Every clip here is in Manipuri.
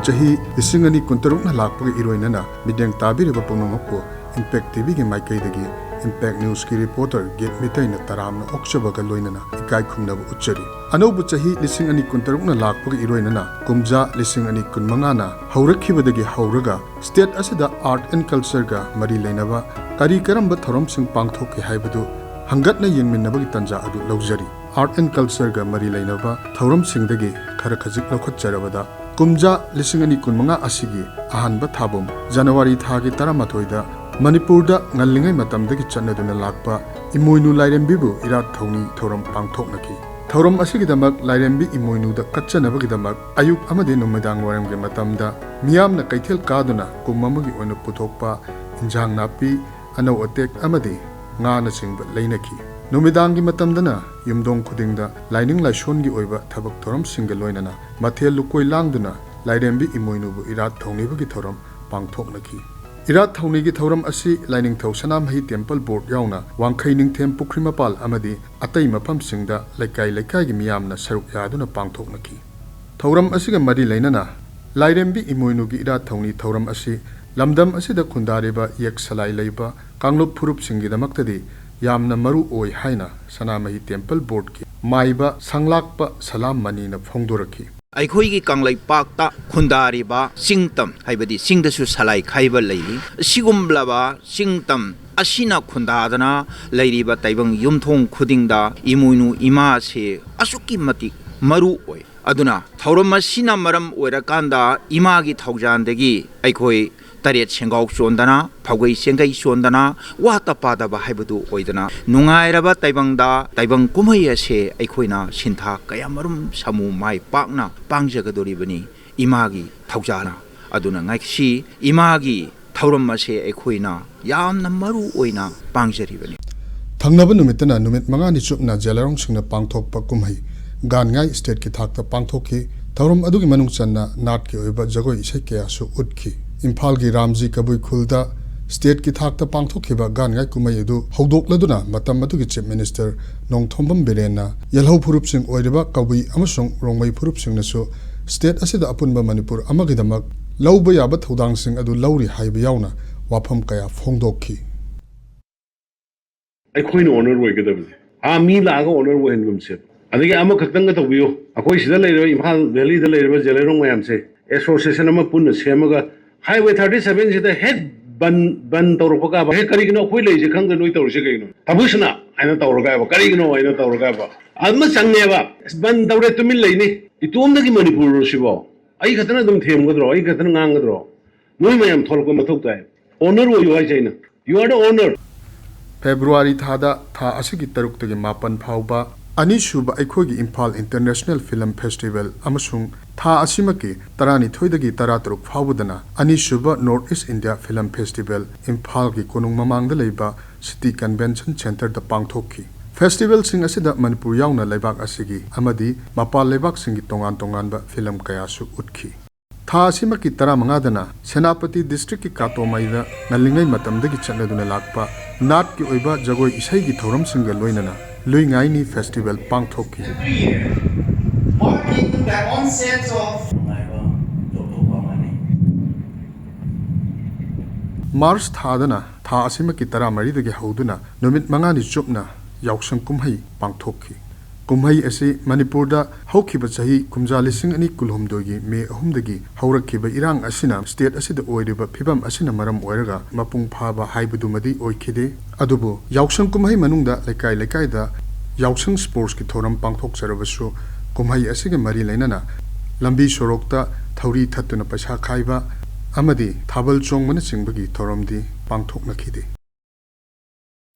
chahi lisingani kuntarukna lakpa iroinana mideng tabiriba pungmokpo Impact TV gi maikai dagi Impact News ki reporter get mitaina taramna okchabaga loinana ikai khumnaba uchari anobu chahi lisingani kuntarukna lakpa iroinana kumja lisingani kunmangana haurakibadagi hauraga state asida art and culture ga mari leinaba kari karamba thorom sing pangthok haibadu hangatna yengminnabagi tanja adu laujari art and culture ga mari leinaba thorom singdagi khara khajik lokhat charabada kumja lisingani kunmanga asigi ahanba thabum January thagi taramathoida Manipur da ngallingai matamdagi channaduna lakpa imoinu lairembibu irat thoni thorom pangthoknaki thorom asigidamak lairembi imoinu da katchanabagidamak ayuk amade numedang waramge matamda miyamna kaithel kaduna kummamagi oina puthokpa injang napi anau atek amade ngana singba leinaki numedangi matamdana yumdong khudingda laining laishongi oiba thabak thorom singa loinana mathel lukoi langduna lairembi imoinubu irat thonibagi thorom pangthoknaki Irat Thaunigi Thoram Asi Lining Thau Sanamhi Temple Board Yauna, Wangkhaining Them Pukrimapal Amadi, Atai Mapam Singda, Laikai Laikai Miyamna Saruk Yaduna Pangthoknaki. Thoram Asiga Madi Lainana, Lairembi Imoinugi Irat Thauni Thoram Asi, Lamdam Asida Kundariba Yek Salai Laiba, Kanglup Purup Singida Maktadi, Yamna Maru Oi Haina, Sanamahi Temple Board Ki, Maiba Sanglakpa Salam Manina Phongdoraki. ꯑꯩꯈꯣꯏꯒꯤ ꯀꯪꯂꯩꯄꯥꯛꯇ ꯈꯨꯟꯗꯥꯔꯤꯕ ꯆꯤꯡꯇꯝ ꯍꯥꯏꯕꯗꯤ ꯆꯤꯡꯗꯁꯨ ꯁꯂꯥꯏ ꯈꯥꯏꯕ ꯂꯩꯔꯤ ꯑꯁꯤꯒꯨꯝꯂꯕ ꯆꯤꯡꯇꯝ ꯑꯁꯤꯅ ꯈꯨꯟꯗꯥꯗꯅ ꯂꯩꯔꯤꯕ ꯇꯥꯏꯕꯪ ꯌꯨꯝꯊꯣꯡ ꯈꯨꯗꯤꯡꯗ ꯏꯃꯣꯏꯅꯨ ꯏꯃꯥꯁꯦ ꯑꯁꯨꯛꯀꯤ ꯃꯇꯤꯛ ꯃꯔꯨ ꯑꯣꯏ ꯑꯗꯨꯅ ꯊꯧꯔꯝ ꯑꯁꯤꯅ ꯃꯔꯝ ꯑꯣꯏꯔꯀꯥꯟꯗ ꯏꯃꯥꯒꯤ ꯊꯧꯖꯥꯟꯗꯒꯤ ꯑꯩꯈꯣꯏ Tariat Sengau Sondana, Paway Sengai Sondana, Wata Padaba Haibadu Oidana, Nungairaba Taibangda, Taibang Kumayase, Equina, Sinta, Kayamarum, Samu, Mai Pakna, Pangjagadoribani, Imagi, Taujana, Aduna Naiksi, Imagi, Tauramase, Equina, Yam Namaru Oina, Pangjaribani. Tangnabanumitana, Numit Mangani Chupna, Jalarong Singna Pangtok Pakumai, Gangai State Kitak the Pangtoki, Taurum Adugi Manungsana, Natki Uba Jago Iseke, so Udki. Imphal gi Ramji Kabui Khulda state ki thakta pangthokhiba gangai kumai edu hodokladuna matam atugi chief minister Nongthombam Birena Yelho Phurup Singh oiriba Kabui amasong Rongmai Phurup Singh nasu state asida apunba Manipur amagidamak lauba yaba thodang sing adu lauri haiba yauna wafam kaya phongdokhi ꯑꯩꯈꯣꯏꯅ ꯑꯣꯅꯔ ꯑꯣꯏꯒꯗꯕꯅꯤ ꯃꯤ ꯂꯥꯛꯑꯒ ꯑꯣꯅꯔ ꯑꯣꯏꯍꯟꯒꯨꯝꯁꯦ ꯑꯗꯒꯤ ꯑꯃꯈꯛꯇꯪꯒ ꯇꯧꯕꯤꯌꯨ ꯑꯩꯈꯣꯏ ꯁꯤꯗ ꯂꯩꯔꯤꯕ ꯏꯝꯐꯥꯜ ꯚꯦꯂꯤꯗ ꯂꯩꯔꯤꯕ ꯖꯦꯂꯩꯔꯣꯡ ꯃꯌꯥꯝꯁꯦ ꯑꯦꯁꯣꯁꯤꯌꯦꯁꯟ ꯑꯃ ꯄꯨꯟꯅ ꯁꯦꯝꯃꯒ Highway 37 sida head ban tawroka ba he karigino khoi leise khangda noi tawrise kaino tabusna aina tawroga ba karigino aina tawroga ba alma changne ba ban tawre tumil leini itomda gi Manipur sibo ai khatana dum themgadro ai khatana ngangadro noi mayam tholko mathok tai honor wo yoi jaina you are the owner February thada tha asigi taruk tagi mapan phauba ani shuba aikhogi Imphal International Film Festival amasung tha asimaki tarani thoidagi taratruk phawudana ani shuba North East India Film Festival Imphal gi konung mamangda leiba City Convention Center da pangthokki Festival sing asida Manipur yauna leibak asigi amadi mapal leibak singi tongan tongan ba film kaya su utkhi tha asimaki taramanga dana Senapati District ki Katomaida nalingai matamdagi chanaduna lakpa nat ki oiba jagoi isai gi thoram singa loinana Luingaini Festival Pangthokki. Marking the onset of Mars Thadana, Tha Asimaki Taramari Hauduna, Numit Mangani Chupna, Yauksan Kumhai, Pangthokki. Kumhai Esi, Manipurda, Haukiba Sahi, Kumjalising and Kulhumdogi, Me Humdagi, Haurakiba Irang Asina, State Asida Oidiba, Pibam Asina Maram Oiraga, Mapung Paba, Haibudumadi, Oikide, Adubu, Yauksan Kumhai Manunda, Lekai da, Yauksan Sports ki Thoram Pangthok Sarabasu, Kumhai Asiga Mari Lainana, Lambi Sorokta, Thauri Tatuna Pasha Kaiba, Amadi, Thabal Chong Manasingbagi Thoramdi, Pangthok Nakide.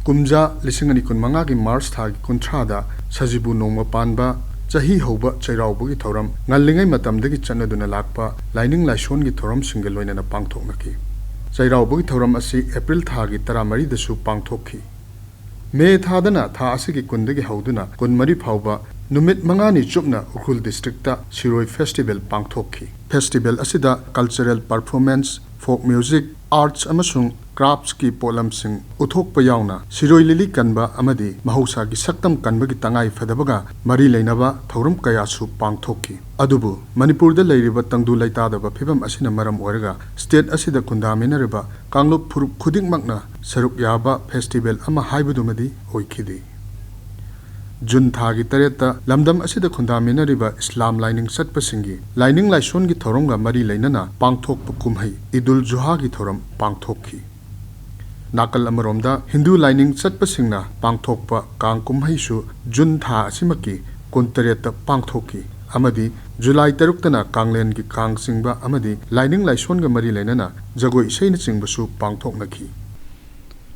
Kumja, Lisingani Kunmangagi Mars Thagi Kuntrada, Sajibu Noma Panba, Jahi Hoba, Chairaubugi Thoram, Nalingai Matamdagi Chanaduna Lakpa, Lining Lashon gi Thoram Singaloina Pangthok Naki. Chairaubugi Thoram Asi, April Thagi Taramari the Su Pangthokki. May Thadana, Tha Asigi Kundagi Hauduna, Kunmari Pauba, Numit Mangani Chupna, Ukhul Districta, Shiroi Festival Pangthokki. Festival Asida, Cultural Performance, Folk Music, arts amasung crafts ki polamsing uthokpa yauna siroi lili kanba amadi mahausa gi saktam kanba gi tangai phadabaga mari leinaba thorum kaya su pangthokki adubu manipur da leiriba tangdu laita daba phibam asina maram oraga state asida kundaminariba kanglup phurup khuding makna saruk yaba festival ama haibudumadi oikhidi Jun thagi tareta lamdam asida khundaminariba Islam lining satpasingi lining laison gi thoronga mari leinana pangthokpa kumhai Idul Zuha gi thoram pangthokki nakal amaromda Hindu lining satpasingna pangthokpa kang kumhai su Jun tha asimaki kuntareta pangthokki amadi July taruktana kanglen gi kang singba amadi lining laison ga mari leinana jagoi seina chingbasu pangthoknaki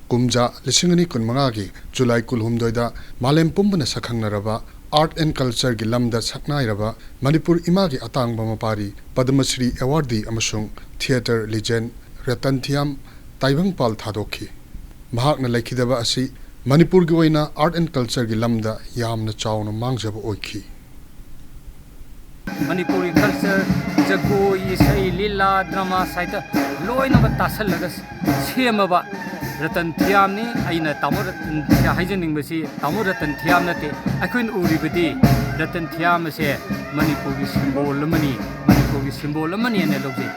Kumja lisingani kunmangagi July kulhumdoida malem pumbana sakhangnaraba art and culture gi lamda saknairaba Manipur imagi atangba mapari Padma Shri awardee amasung theater legend Ratan Thiam Taibangpal thadokhi mahakna laikhidaba asi Manipur gi oina art and culture gi lamda yamna chawna mangjaba oikhi Manipuri culture jagoi isai lila drama saita loina ba tasalaga semaba Ratan Thiam ni aina Tamu Ratan Thiam basi Tamu Ratan Thiam nate akoin uribadi Ratan Thiam se Manipuri symbol lamani ane logje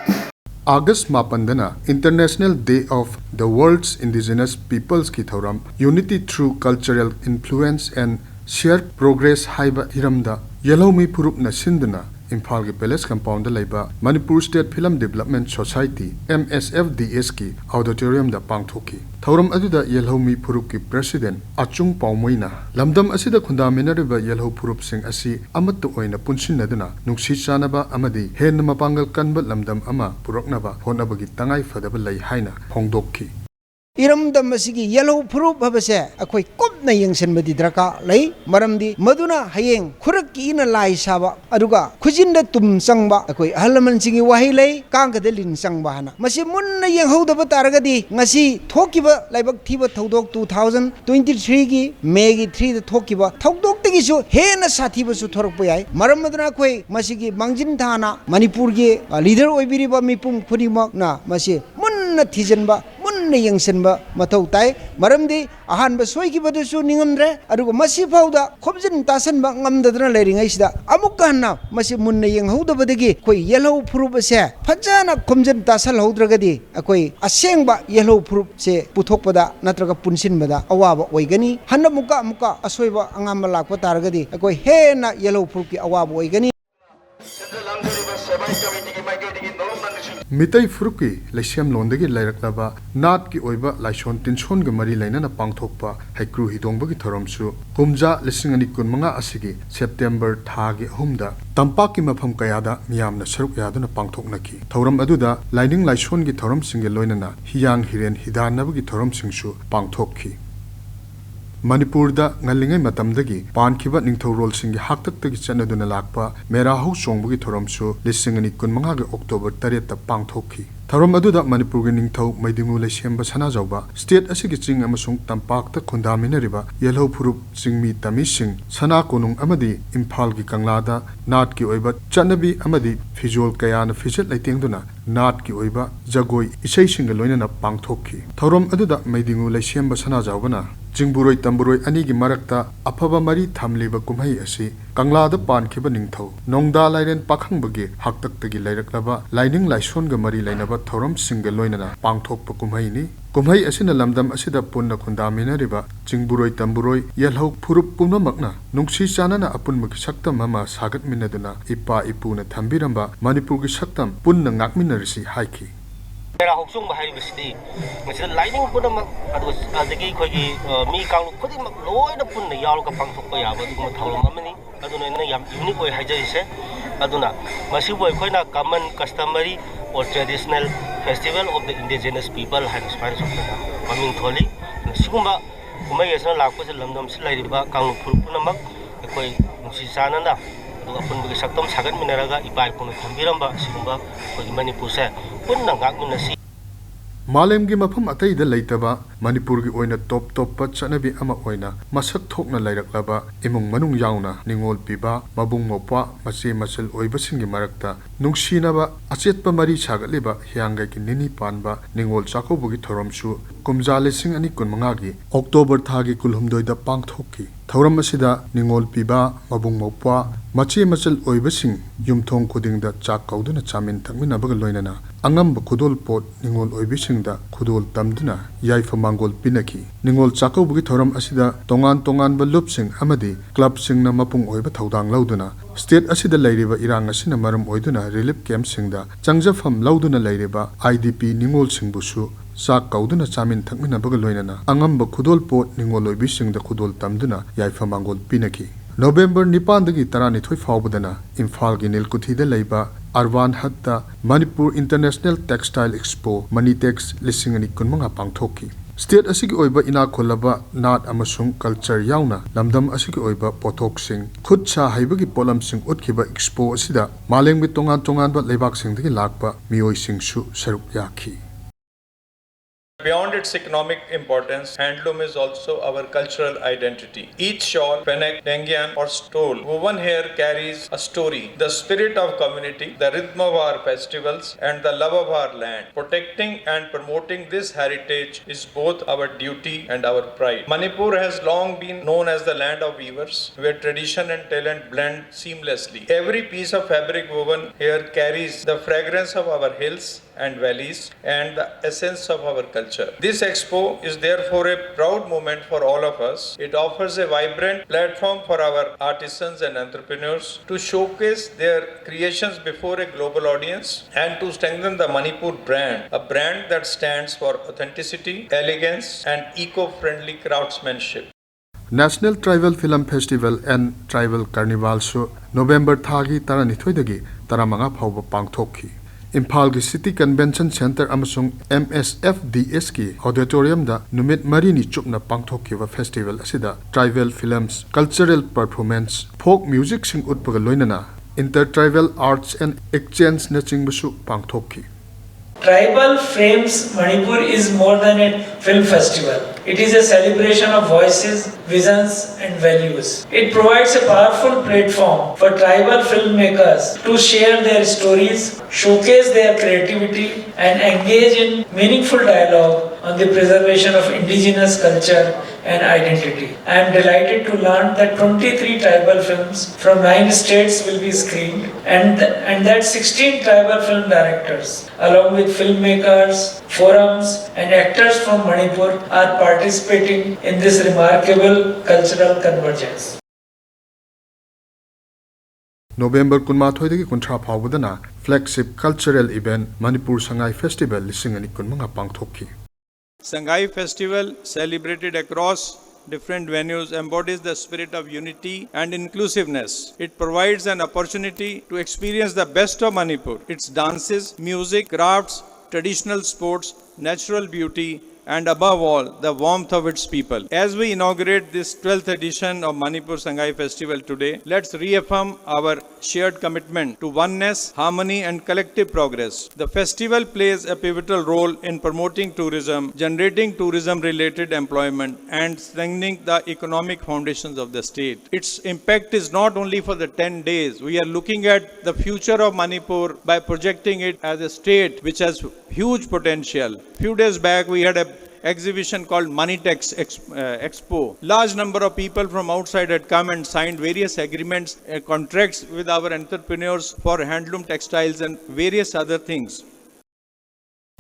August mapandana International Day of the World's Indigenous Peoples ki thoram Unity through Cultural Influence and Shared Progress haiba hiramda Yellow Mi Purupna Sindana Imphal ki Palace Compound da laiba Manipur State Film Development Society MSFDS ki auditorium da pangthoki thoram aduda Yellow Mi Purup ki President Achung Paumoina lamdam asida khundaminariba Yellow Purup sing asi amattu oina punsinnaduna nungsi chanaba amadi henna mapangal kanba lamdam ama puroknaba honabagi tangai fadaba lai haina phongdokki Iramdam asigi yellow proof habase akoi kopna yengsenbadi draka lei maramdi maduna hayeng khurak ina lai saba aduga khujinda tum sangba akoi ahalaman singi wahi lei kangkade lin sangba hana masi munna yenghodaba taragadi ngasi thokiba laibak thiba thodok 2023 gi May gi 3 da thokiba thodok tegi su hena sathiba su thorok yai maram maduna koi masigi mangjin thana Manipur gi leader oibiriba mipum khurimak na masi munna thijanba munna yengsenba mathau tai maramdi ahanba soikibadasu ningamdre aduga masi fauda khobjin tasanba ngamdadna leiringai sida amukka hanna masi munna yenghodabadagi koi yellow proof se phajana khomjin tasal hodragadi akoi asengba yellow proof se puthokpada natraga punsinbada awaba oigani hanna muka asoiba angamba lakpa taragadi akoi hena yellow proof ki awaba oigani Mitai Furuki Lasiam Londagi Lairakaba Nat ki oiba Laishon Tinson ga mari lainana pangthokpa haikru hidongba gi thoramsu Kumja lisingani kunmanga asigi September thagi humda Tampak ki mafam kayada miyamna saruk yaduna pangthoknaki thoram aduda Lining Laishon gi thoram singe loinana hiyang hiren hidanaba gi thoram singsu pangthokki Manipur da ngalingai matamdagi pankhiba ningthorol singi haktaktagi chanaduna lakpa mera hau chongbugi thoramsu lisingani kunmanga ga October 3 ta pangthokhi thoram aduda Manipur gi ningthau maidingu lesemba sana jawba state asigi ching amasung tampak ta khundaminariba yellow phurup chingmi tami sing sana konung amadi imphal gi kanglada nat ki oiba chanabi amadi fijol kayana fijat laitengduna nat ki oiba jagoi isai singa loinana pangthokhi thoram aduda maidingu lesemba sana jawbana Jingburoi Tamburoi Anigi Marakta Apaba Mari Thamliba Kumhai Asi Kanglada Pankhiba Ningthau Nongda Lairen Pakhangbagi Haktaktagi Lairaklaba Lining Laishonga Mari Lainaba Thoram Singa Loinana Pangthokpa Kumhai ni Kumhai Asina Lamdam Asida Punna Khundaminariba Jingburoi Tamburoi Yelhau Phurup Punamakna Nungsi Chanana Apunmaki Saktam Mama Sagat Minaduna Ipa Ipuna Thambiramba Manipurgi Saktam Punna Ngakminarisi Haiki Mera hoksung bahai bisdi, macam lining pun mak, aduh, adagi kau gi mi kang kau di mak loy na pun ni yalu kapang thok kau ya, aduh mak thawlam amani, aduh na yam unik kau haja ise, aduh na masih boy kau na common customary or traditional festival of the indigenous people hai inspire sok na, aming tholi, sigumba, kumai esna laku se lamdam se lai riba kang pun mak, kau si sana na. Apun bagi saktam sagat minaraga ipai pun thambiram ba sigumba ko Manipur se pun nangak minasi मालेम की मफम अतई द लेतबा मणिपुर की ओइना टॉप टॉप चनबी अमा ओइना मसक थोकना लैरक्लबा इमुंग मनुंग याउना निंगोल पिबा मबुंग मोपा मचे मचल ओइबसिंग की मरक्ता नुंगसीनबा अचेतपा मरी सागलिबा हियांगा की निनी पानबा निंगोल चाकोबुगी थोरमसु कुमजा लिसिंग अनि कुनमंगा की अक्टोबर थागी कुलहुमदोइदा पांगथोकी थौरम असिदा निंगोल पिबा मबुंग मोपा मचे मचल ओइबसिंग युमथोंग खुदिंगदा चाक कौदुना चामिन थंगमिनाबगा लोइनना अंगम खुदोल पोट निंगोल ओइबिसिंगदा खुदोल तमदुना याइफा मांगोल पिनकी निंगोल चाकौबुगी थौरम असिदा तोंगान तोंगान बलुपसिंग अमदी क्लबसिंगना मपुंग ओइबा थौदांग लौदुना स्टेट असिदा लैरिबा इरांग असिना मरम ओइदुना रिलीफ कैंपसिंगदा चंगजफम लौदुना लैरिबा आईडीपी निंगोल सिंगबुसु चाक कौदुना चामिन थंगमिनाबगा लोइनना अंगम खुदोल पोट निंगोल ओइबिसिंगदा खुदोल तमदुना याइफा मांगोल पिनकी नवंबर 9 12 फाउबदना इम्फाल की नीलकुथीदा लैबा अरवान हत्ता Manipur international textile expo Manitex लिसिंगनी कुनमंगा पांगथोकी स्टेट असिगी ओइबा इना खोलबा नाट अमसुंग कल्चर याउना लमदम असिगी ओइबा पोथोकसिंग खुद सा हाइबगी पोलमसिंग उतखिबा एक्सपो असिदा मालेंगबी तोंगान तोंगानबा लेबाकसिंगदगी लाकबा मियोइसिंगसु सरुक याखी Beyond its economic importance, handloom is also our cultural identity. Each shawl, pennek, dengyang or stole woven here carries a story, the spirit of community, the rhythm of our festivals and the love of our land. Protecting and promoting this heritage is both our duty and our pride. Manipur has long been known as the land of weavers, where tradition and talent blend seamlessly. Every piece of fabric woven here carries the fragrance of our hills and valleys and the essence of our culture. This expo is therefore a proud moment for all of us. It offers a vibrant platform for our artisans and entrepreneurs to showcase their creations before a global audience and to strengthen the Manipur brand, a brand that stands for authenticity, elegance and eco-friendly craftsmanship. National Tribal Film Festival and Tribal Carnival show November thagi 12 taramanga phauba pangthokhi Imphal की सिटी कन्वेंशन सेंटर अमसुंग MSFDS की ऑडिटोरियम दा नुमित मरीनी चुपना पांगथोकिबा फेस्टिवल असिदा tribal films cultural performance folk music sing उतपगा लोइनना inter tribal arts and exchange नचिंगबसु पांगथोकी Tribal Frames Manipur is more than a film festival. It is a celebration of voices, visions and values. It provides a powerful platform for tribal filmmakers to share their stories, showcase their creativity and engage in meaningful dialogue on the preservation of indigenous culture and identity. I am delighted to learn that 23 tribal films from 9 states will be screened and that 16 tribal film directors along with filmmakers, forums and actors from Manipur are participating in this remarkable cultural convergence. November 13 फाउबदना flagship cultural event Manipur Sangai Festival lisingani kunmanga pangthokki Sangai Festival, celebrated across different venues, embodies the spirit of unity and inclusiveness. It provides an opportunity to experience the best of Manipur, its dances, music, crafts, traditional sports, natural beauty, and above all, the warmth of its people. As we inaugurate this 12th edition of Manipur Sangai Festival today, let's reaffirm our shared commitment to oneness, harmony, and collective progress. The festival plays a pivotal role in promoting tourism, generating tourism-related employment, and strengthening the economic foundations of the state. Its impact is not only for the 10 days. We are looking at the future of Manipur by projecting it as a state which has huge potential. Few days back, we had a exhibition called Manitex Expo. Large number of people from outside had come and signed various agreements, contracts with our entrepreneurs for handloom textiles and various other things.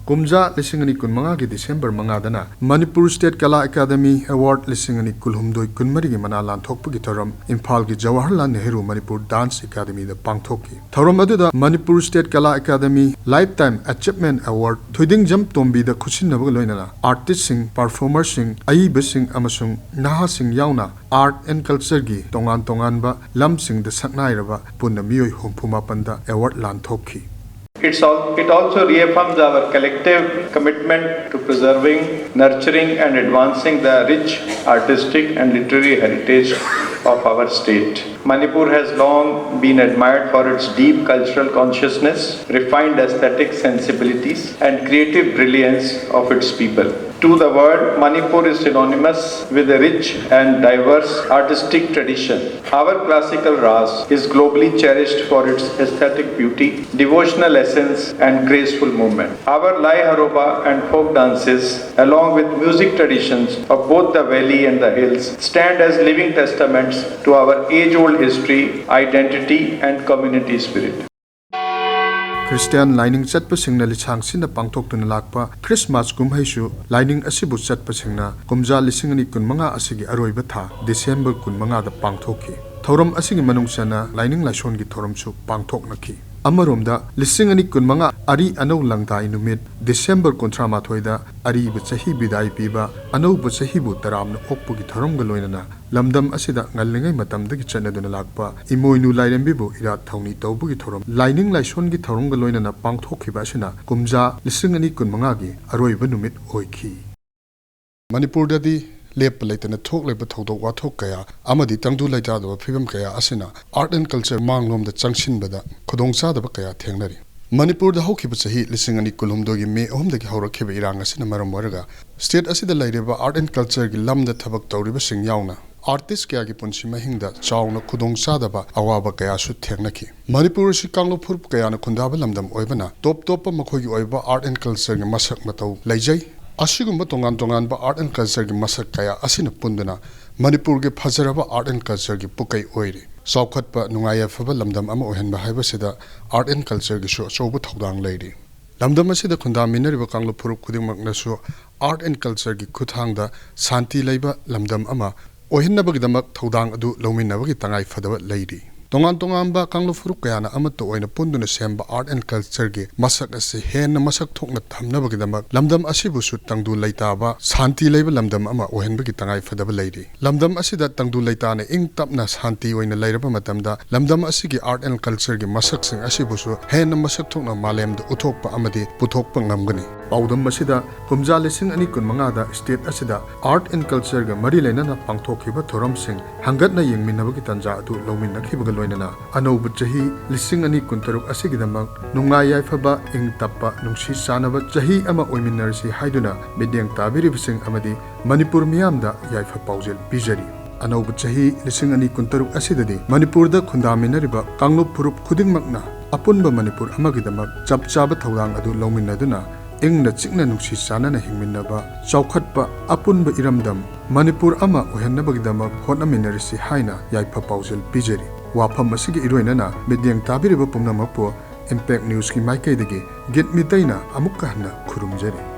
Kumja lisingani kunmanga ki December mangadana Manipur State Kala Academy Award lisingani kulhumdoi kunmari ki mana lanthokpa ki thoram Imphal ki Jawaharlal Nehru Manipur Dance Academy da pangthokki thoram aduda Manipur State Kala Academy Lifetime Achievement Award thoiding jam tombi da khusinnabaga loinana artist sing performer sing aiba sing amasung naha sing yauna art and culture gi tongan tongan ba lam sing da saknairaba punna miyoi humphuma panda award lanthokki It also reaffirms our collective commitment to preserving, nurturing and advancing the rich artistic and literary heritage of our state. Manipur has long been admired for its deep cultural consciousness, refined aesthetic sensibilities, and creative brilliance of its people. To the world, Manipur is synonymous with a rich and diverse artistic tradition. Our classical Ras is globally cherished for its aesthetic beauty, devotional essence, and graceful movement. Our Lai Haroba and folk dances, along with music traditions of both the valley and the hills, stand as living testaments to our age-old history, identity, and community spirit. Christian lining chatpasingna lichhangsina pangthoktuna lakpa Christmas kumhaisu lining asibu chatpasingna kumja lisingani kunmanga asigi aroiba tha December kunmanga da pangthokki thoram asigi manungsana lining laishon gi thoramchu pangthoknaki amaromda lisingani kunmanga ari anau langdai numit December kontramatoida ari bu chahi bidai piba anau bu chahi bu taramna okpu gi thoram galoinana lamdam asida ngallingai matamdagi chanaduna lakpa imoinu lairembi bu ira thauni tawbu gi thoram lining laishon gi thoram galoinana pangthokhiba asina kumja lisingani kunmanga gi aroiba numit oikhi Manipur dadi lep laitana thok leba thodok wa thok kaya amadi tangdu laita do phibam kaya asina art and culture manglom da changshin bada khodongsa da kaya thengnari Manipur da hokhiba chahi lisingani kulhumdo gi me ohum da gi haurakhiba irang asina maram waraga state asida laireba art and culture gi lam da thabak tawriba sing yauna artist kaya gi punsi mahingda chawna khudongsa da ba awaba kaya su thengnaki Manipur si kanglo phurp kaya na khundaba lamdam oibana top makhoi gi oiba art and culture gi masak matau laijai Ashigumba tongan ba art and culture gi masak kaya asina punduna Manipur gi phajaraba art and culture gi pukai oiri saukhatpa nungaya phaba lamdam ama ohenba haiba sida art and culture gi sho chobu thodang leiri lamdam asida khunda minariba kanglo phurup khudingmak nasu art and culture gi khuthangda santi leiba lamdam ama ohenna bagdamak thodang adu lominna gi tangai phadaba leiri tongan ba kanglo furuk kayana amato oina punduna semba art and culture gi masak ase hen masak thokna thamna bagdamak lamdam asibu su tangdu leita ba santi leiba lamdam ama ohenba gi tangai phadaba leiri lamdam asida tangdu leita ne ing tapna santi oina leiraba matamda lamdam asigi art and culture gi masak sing asibu su hen masak thokna malem da uthokpa amadi puthokpa ngamgani paudam asida kumja lising ani kunmanga da state asida art and culture ga mari leinana pangthokhiba thoram sing hangatna yengminaba gi tanja adu lominna khiba loinana anaubu chahi lising ani kuntaruk asigidamak nungai yaifaba ing tappa nungsi sanaba chahi ama oiminarsi haiduna midyang tabiribsing amadi Manipur miyamda yaifa paujel bijari anaubu chahi lising ani kuntaruk asidadi Manipur da khundaminariba kanglup phurup khudingmakna apunba Manipur amagidamak chapchaba thawang adu lominaduna ingna chikna nungsi sanana hingminnaba chawkhatpa apunba iramdam Manipur ama ohennabagdamak hotnaminarisi haina yaifa paujel bijari wafam asigi iroinana midyang tabiriba pumnamapo impact news ki maikai dagi git mitaina amukka hana khurumjari